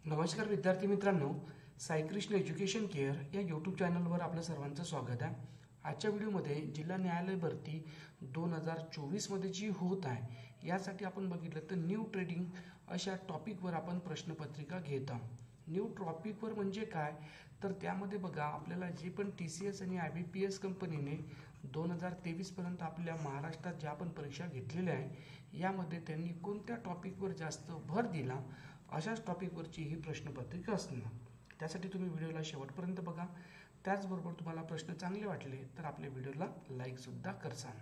नमस्कार विद्यार्थी मित्रांनो, साईकृष्ण एज्युकेशन केअर या यूट्यूब चॅनलवर आपलं सर्वांचं स्वागत आहे. आजच्या व्हिडिओमध्ये जिल्हा न्यायालय भरती 2024मध्ये जी होत आहे यासाठी आपण बघितलं तर न्यू ट्रेडिंग अशा टॉपिकवर आपण प्रश्नपत्रिका घेत आहोत. न्यू टॉपिकवर म्हणजे काय तर त्यामध्ये बघा आपल्याला जे पण TCS आणि IBPS कंपनीने 2023पर्यंत आपल्या महाराष्ट्रात ज्या पण परीक्षा घेतलेल्या आहे यामध्ये त्यांनी कोणत्या टॉपिकवर जास्त भर दिला अशाच टॉपिकवरची ही प्रश्नपत्रिका असणार. त्यासाठी तुम्ही व्हिडिओला शेवटपर्यंत बघा. त्याचबरोबर तुम्हाला प्रश्न चांगले वाटले तर आपल्या व्हिडिओला लाईकसुद्धा करसाल.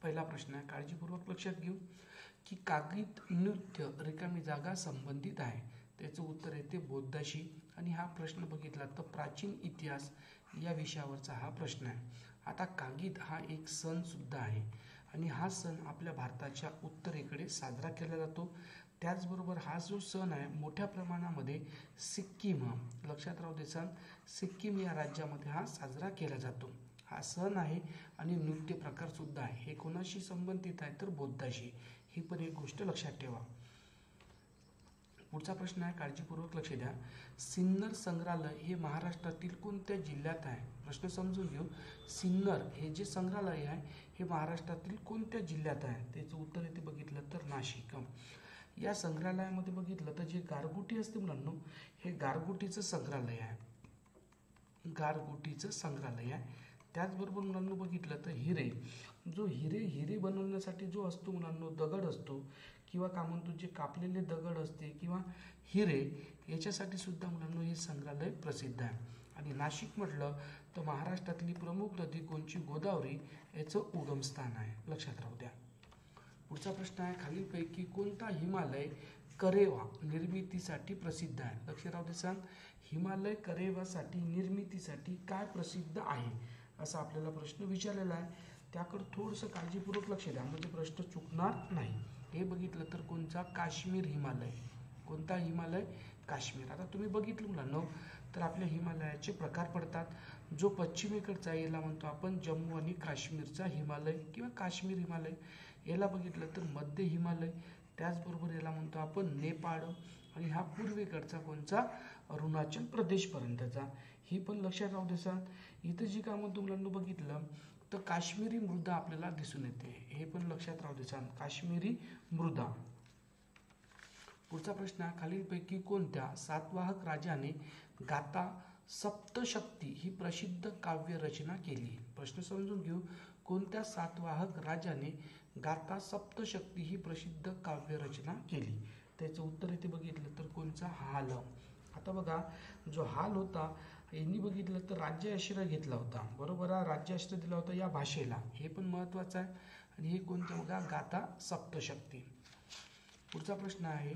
पहिला प्रश्न आहे, काळजीपूर्वक लक्षात घेऊ की कागद नृत्य रिकामी जागा संबंधित आहे. त्याचं उत्तर येते बौद्धाशी. आणि हा प्रश्न बघितला तर प्राचीन इतिहास या विषयावरचा हा प्रश्न आहे. आता कागद हा एक सण सुद्धा आहे आणि हा सण आपल्या भारताच्या उत्तरेकडे साजरा केला जातो. त्याचबरोबर हा जो सण आहे मोठ्या प्रमाणामध्ये सिक्कीम, लक्षात राहू द्यायचा, सिक्कीम या राज्यामध्ये हा साजरा केला जातो. हा सण आहे आणि नृत्य प्रकार सुद्धा आहे. हे कोणाशी संबंधित आहे तर बौद्धाशी. ही पण एक गोष्ट लक्षात ठेवा. पुढचा प्रश्न आहे, काळजीपूर्वक लक्ष द्या. सिन्नर संग्रहालय हे महाराष्ट्रातील कोणत्या जिल्ह्यात आहे? प्रश्न समजून घेऊ. सिन्नर हे जे संग्रहालय आहे हे महाराष्ट्रातील कोणत्या जिल्ह्यात आहे? त्याचं उत्तर येते बघितलं तर नाशिक. या संग्रहालयामध्ये बघितलं तर जे गारगोटी असते मुलांनो, हे गारगोटीचं संग्रहालय आहे. गारगोटीचं संग्रहालय आहे. त्याचबरोबर मुलांनो बघितलं तर हिरे, जो हिरे बनवण्यासाठी जो असतो मुलांनो दगड असतो किंवा काय म्हणतो जे कापलेले दगड असते किंवा हिरे याच्यासाठी सुद्धा मुलांनो हे संग्रहालय प्रसिद्ध आहे. आणि नाशिक म्हटलं तर महाराष्ट्रातली प्रमुख नदी कोणची? गोदावरी याचं उगमस्थान आहे. लक्षात राहू द्या. पुढचा प्रश्न आहे, खालीलपैकी कोणता हिमालय करेवा निर्मितीसाठी प्रसिद्ध आहे? लक्ष राहू दे. सांग, हिमालय करेवासाठी निर्मितीसाठी काय प्रसिद्ध आहे असा आपल्याला प्रश्न विचारलेला आहे. त्याकडे थोडंसं काळजीपूर्वक लक्ष द्या म्हणजे प्रश्न चुकणार नाही. हे बघितलं तर कोणता? काश्मीर हिमालय. कोणता हिमालय? काश्मीर. आता तुम्ही बघितलं मुलांनो तर आपल्या हिमालयाचे प्रकार पडतात. जो पश्चिमेकडचा याला म्हणतो आपण जम्मू आणि काश्मीरचा हिमालय किंवा काश्मीर हिमालय. याला बघितलं तर मध्य हिमालय. त्याचबरोबर याला म्हणतो आपण नेपाळ. आणि हा पूर्वेकडचा कोणचा? अरुणाचल प्रदेशपर्यंतचा. ही पण लक्षात राहू द्या. इथं जी काय म्हणतो मुलांना बघितलं तर काश्मीरी मृदा आपल्याला दिसून येते. हे पण लक्षात राहू द्या. काश्मीरी मृदा. पुढचा प्रश्न आहे, खालीलपैकी कोणत्या सातवाहक राजाने गाथा सप्तशक्ती ही प्रसिद्ध काव्य रचना केली? प्रश्न समजून घेऊ. कोणत्या सातवाहक राजाने गाथा सप्तशक्ती ही प्रसिद्ध काव्य रचना केली? त्याचं उत्तर इथे बघितलं तर कोणचा? हाल. आता बघा जो हाल होता यांनी बघितलं तर राज्याश्रय घेतला होता. बरोबर आहे, राज्याश्रय दिला होता या भाषेला. हे पण महत्त्वाचं आहे. आणि हे कोणतं बघा? गाथा सप्तशक्ती. पुढचा प्रश्न आहे,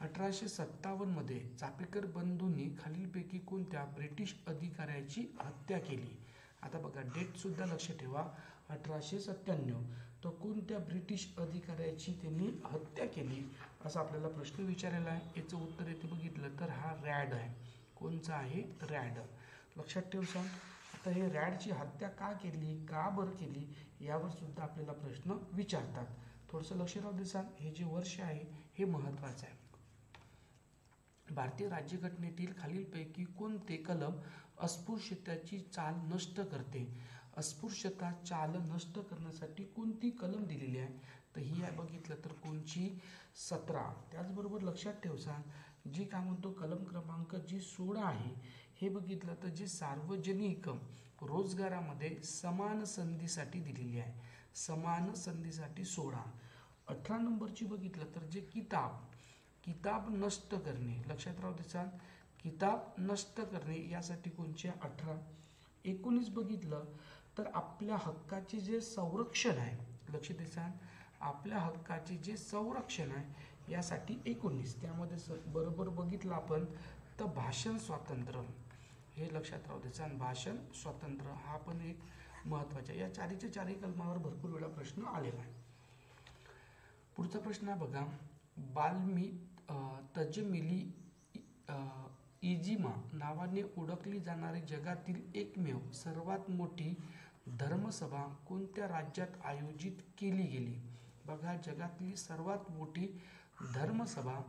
1857मध्ये चापेकर बंधूंनी खालीलपैकी कोणत्या ब्रिटिश अधिकाऱ्याची हत्या केली? आता बघा डेट सुद्धा लक्ष ठेवा. 1897. तर कोणत्या ब्रिटिश अधिकाऱ्याची त्यांनी हत्या केली असा आपल्याला प्रश्न विचारलेला आहे. याचं उत्तर येते बघितलं तर हा रॅड आहे. कोणचा आहे? रॅड. लक्षात ठेव सांग. आता हे रॅडची हत्या का केली, का बरं केली यावर सुद्धा आपल्याला प्रश्न विचारतात. थोडंसं लक्ष राहू दे सांग. हे जे वर्ष आहे हे महत्त्वाचं आहे. भारतीय राज्यघटनेतील खालीलपैकी कोणते कलम अस्पृश्यतेची चाल नष्ट करते? अस्पृश्यता चाल नष्ट करण्यासाठी कोणती कलम दिलेली आहे? तर ही आहे बघितलं तर कोणची? 17. त्याचबरोबर लक्षात ठेव सांग, जी काय म्हणतो कलम क्रमांक जी 16 आहे हे बघितलं तर जे सार्वजनिक रोजगारामध्ये समान संधीसाठी दिलेली आहे. समान संधीसाठी 16. 18 नंबरची बघितलं तर जे किताब नष्ट करणे. लक्षात राहू द्या. किताब नष्ट करणे यासाठी कोणचे? 18. 19 बघितलं तर आपल्या हक्काचे जे संरक्षण आहे. लक्ष द्या. आपल्या हक्काचे जे संरक्षण आहे यासाठी 19. त्यामध्ये बरोबर बघितलं आपण तर भाषण स्वातंत्र्य. हे लक्षात राहू द्या. भाषण स्वातंत्र्य हा पण एक महत्त्वाचा. या चारही कलमावर भरपूर वेळा प्रश्न आलेला आहे. पुढचा प्रश्न आहे बघा, तजमिली इजिमा नावाने ओळखली जाणारी जगातील एकमेव सर्वात मोठी धर्मसभा कोणत्या राज्यात आयोजित केली गेली? बघा जगातली सर्वात मोठी धर्मसभा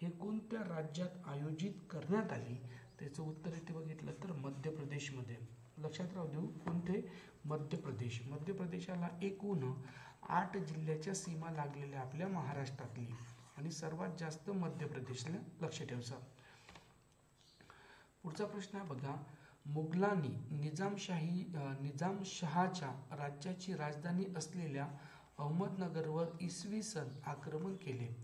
हे कोणत्या राज्यात आयोजित करण्यात आली? त्याचं उत्तर इथे बघितलं तर मध्य प्रदेशमध्ये. लक्षात राहू देऊ, कोणते? मध्य प्रदेश. मध्य प्रदेशाला एकूण 8 जिल्ह्याच्या सीमा लागलेल्या आपल्या महाराष्ट्रातली, आणि सर्वात जास्त मध्य प्रदेशला. लक्ष ठेवायचं. पुढचा प्रश्न आहे बघा, मुघलांनी निजामशहाच्या राज्याची राजधानी असलेल्या अहमदनगरवर इसवी सन आक्रमण केले.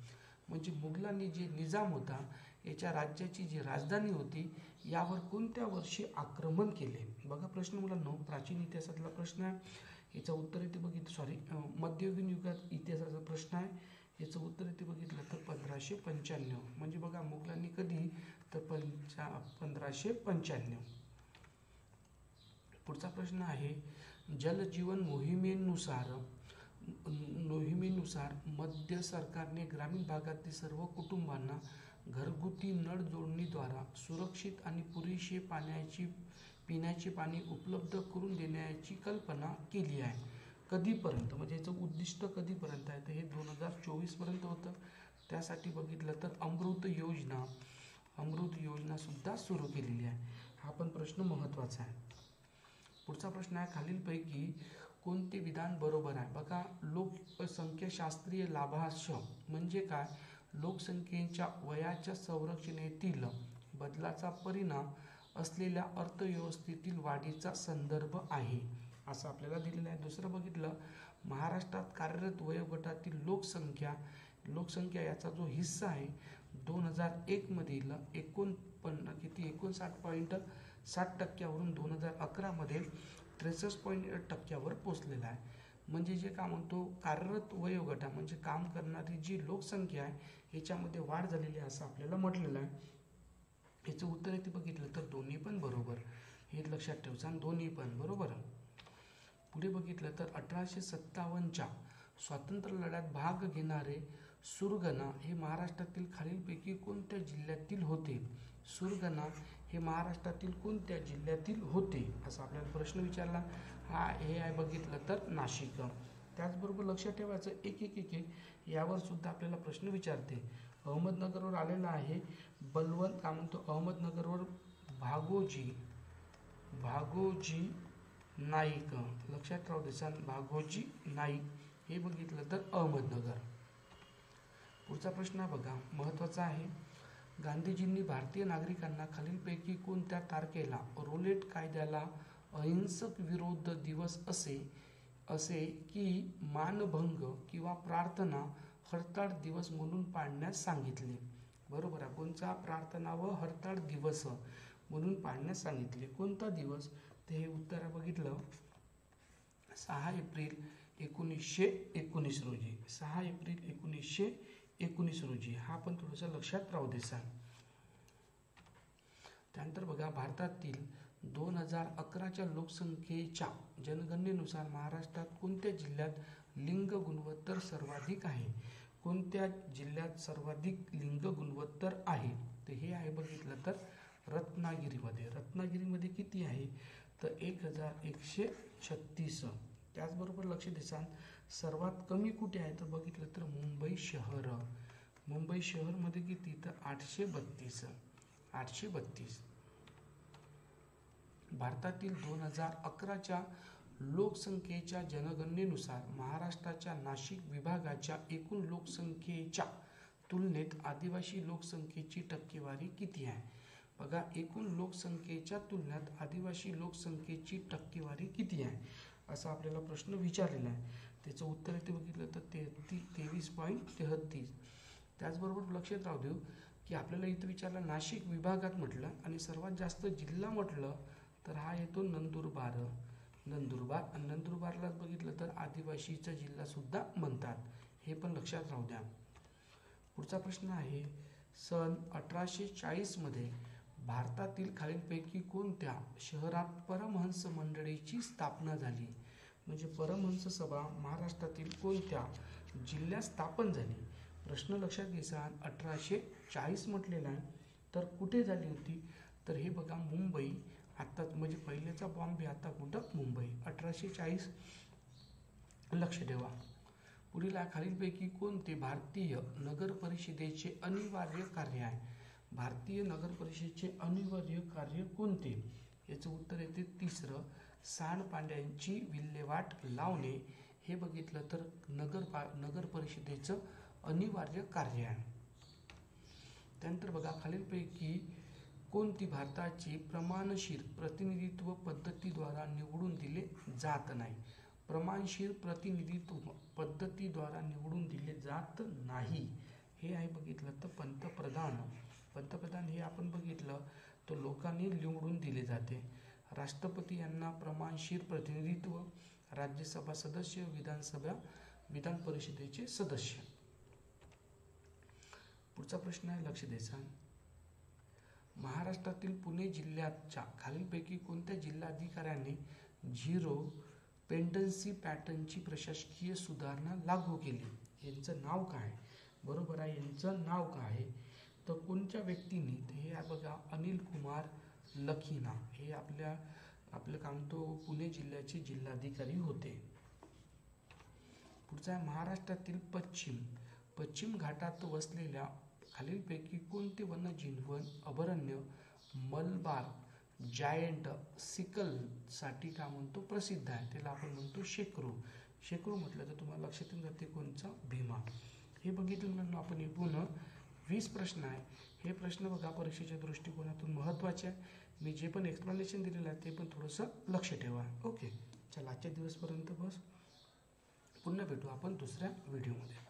म्हणजे मुघलांनी जे निजाम होता याच्या राज्याची जी राजधानी होती यावर कोणत्या वर्षी आक्रमण केले? बघा प्रश्न मुलांनो, प्राचीन इतिहासातला प्रश्न आहे. याचं उत्तर इथे बघितलं, मध्ययुगीन युगात इतिहासाचा प्रश्न आहे. याचं उत्तर इथे बघितलं तर 1595. म्हणजे बघा मुघलांनी कधी, तर 1595. पुढचा प्रश्न आहे, जलजीवन मोहिमेनुसार मध्य सरकारने ग्रामीण भागातील सर्व कुटुंबांना घरगुती नळ जोडणीद्वारा सुरक्षित आणि पुरेशी पिण्याचे पाणी उपलब्ध करून देण्याची कल्पना केली आहे. कधीपर्यंत? म्हणजे याचं उद्दिष्ट कधीपर्यंत आहे? तर हे 2024 पर्यंत होतं. त्यासाठी बघितलं तर अमृत योजना सुद्धा सुरू केलेली आहे. हा पण प्रश्न महत्त्वाचा आहे. पुढचा प्रश्न आहे, खालीलपैकी कोणते विधान बरोबर आहे? बघा, लोकसंख्याशास्त्रीय लाभांश म्हणजे काय? लोकसंख्येच्या वयाच्या संरचनेतील बदलाचा परिणाम असलेल्या अर्थव्यवस्थेतील वाढीचा संदर्भ आहे, असं आपल्याला दिलेलं आहे. दुसरं बघितलं, महाराष्ट्रात कार्यरत वयोगटातील लोकसंख्या याचा जो हिस्सा आहे 2001 मधील 59.7% 2011 मध्ये 63.8% पोहोचलेला आहे. म्हणजे जे काय म्हणतो, कार्यरत वयोगटा म्हणजे काम करणारी जी लोकसंख्या आहे याच्यामध्ये वाढ झालेली आहे असं आपल्याला म्हटलेलं आहे. याचं उत्तर इथे बघितलं तर दोन्ही पण बरोबर. हे लक्षात ठेवायचं, दोन्ही पण बरोबर. पुढे बघितलं तर 1857च्या स्वातंत्र्य लढ्यात भाग घेणारे सुरगणा हे महाराष्ट्रातील खालीलपैकी कोणत्या जिल्ह्यातील होते? सुरगणा हे महाराष्ट्रातील कोणत्या जिल्ह्यातील होते असा आपल्याला प्रश्न विचारला. हे आहे बघितलं तर नाशिक. त्याचबरोबर लक्षात ठेवायचं, एक यावर सुद्धा आपल्याला प्रश्न विचारते. अहमदनगरवर आलेला आहे बलवंत, काय म्हणतो, अहमदनगरवर भागोजी नाईक. लक्षात राहू दे, भागोजी नाईक हे बघितलं तर अहमदनगर. पुढचा प्रश्न बघा, महत्त्वाचा आहे. गांधीजींनी भारतीय नागरिकांना खालीलपैकी कोणत्या तारखेला रोलेट कायद्याला अहिंसक विरोध दिवस असे की मानभंग किंवा प्रार्थना हरताळ दिवस म्हणून पाळण्यास सांगितले? बरोबर आहे. कोणता? प्रार्थना व हरताळ दिवस म्हणून पाळण्यास सांगितले. कोणता दिवस? ते हे उत्तर बघितलं 6 एप्रिल 1919 रोजी. 6 एप्रिल 1919 रोजी. हा पण थोडंसं लक्षात राहू दे सांग. त्यानंतर बघा, भारतातील 2011च्या लोकसंख्येच्या जनगणनेनुसार महाराष्ट्रात कोणत्या जिल्ह्यात लिंग गुणोत्तर सर्वाधिक आहे? कोणत्या जिल्ह्यात सर्वाधिक लिंग गुणोत्तर आहे? तर हे आहे बघितलं तर रत्नागिरीमध्ये. रत्नागिरीमध्ये किती आहे? तर 1136. त्याचबरोबर लक्ष द्या, सर्वात कमी कुठे आहे? तर बघितलं तर मुंबई शहर. मुंबई शहरमध्ये किती? तर 832. भारतातील 2011च्या लोकसंख्येच्या जनगणनेनुसार महाराष्ट्राच्या नाशिक विभागाच्या एकूण लोकसंख्येच्या तुलनेत आदिवासी लोकसंख्येची टक्केवारी किती आहे? बघा, एकूण लोकसंख्येच्या तुलनेत आदिवासी लोकसंख्येची टक्केवारी किती आहे असा आपल्याला प्रश्न विचारलेला आहे. त्याचं उत्तर इथे बघितलं तर 23.33. त्याचबरोबर लक्षात राहू देऊ की आपल्याला इथं विचारलं नाशिक विभागात म्हटलं आणि सर्वात जास्त जिल्हा म्हटलं तर हा येतो नंदुरबार. आणि नंदुरबारला बघितलं तर आदिवासीचा जिल्हा सुद्धा म्हणतात. हे पण लक्षात राहू द्या. पुढचा प्रश्न आहे, सन 1840 मध्ये भारतातील खालीलपैकी कोणत्या शहरात परमहंस मंडळीची स्थापना झाली? म्हणजे परमहंस सभा महाराष्ट्रातील कोणत्या जिल्ह्यात स्थापन झाली? प्रश्न लक्षात घ्यायचा. 1840 म्हटलेला आहे, तर कुठे झाली होती? तर हे बघा मुंबई. आता म्हणजे पहिलेचा बॉम्बे, आता कुठं? मुंबई. 1840 लक्ष ठेवा. पुढील खालीलपैकी कोणते भारतीय नगर परिषदेचे अनिवार्य कार्य आहे? भारतीय नगर परिषदेचे अनिवार्य कार्य कोणते? याचं उत्तर येते तिसरं, सांडपाण्याची विल्हेवाट लावणे. हे बघितलं तर नगर परिषदेचं अनिवार्य कार्य आहे. त्यानंतर बघा, खालीलपैकी कोणती भारताची प्रमाणशीर प्रतिनिधित्व पद्धतीद्वारा निवडून दिले जात नाही? प्रमाणशीर प्रतिनिधित्व पद्धतीद्वारा निवडून दिले जात नाही हे आहे बघितलं तर पंतप्रधान हे आपण बघितलं तर लोकांनी निवडून दिले जाते. राष्ट्रपती यांना प्रमाणशीर प्रतिनिधित्व, राज्यसभा सदस्य, विधान परिषदेचे सदस्य. पुढचा प्रश्न आहे, लक्ष द्यायचा. महाराष्ट्रातील पुणे जिल्ह्याच्या खालीलपैकी कोणत्या जिल्हाधिकाऱ्यांनी झिरो पेंडन्सी पॅटर्नची प्रशासकीय सुधारणा लागू केली? यांचं नाव काय? बरोबर आहे, यांचं नाव काय आहे? तर कोणत्या व्यक्तीने? हे बघा, अनिल कुमार लखीना हे आपलं काम तो पुणे जिल्ह्याचे जिल्हाधिकारी होते. पुढचा आहे, महाराष्ट्रातील पश्चिम घाटात वसलेल्या खालीलपैकी कोणते वन्यजीव अभयारण्य मलबार जायंट सिकल साठी का म्हणतो प्रसिद्ध आहे? त्याला आपण म्हणतो शेकरू म्हटलं तर तुम्हाला लक्षात येऊन जाते कोणचा? भीमा. हे बघितलं म्हणून आपण एकूण 20 प्रश्न आहे. हे प्रश्न बघा परीक्षेच्या दृष्टिकोनातून महत्त्वाचे आहे. मी जे पण एक्सप्लेनेशन दिलेलं आहे ते पण थोडंसं लक्ष ठेवा. ओके, चला आजच्या दिवसपर्यंत बस. पुन्हा भेटू आपण दुसऱ्या व्हिडिओमध्ये.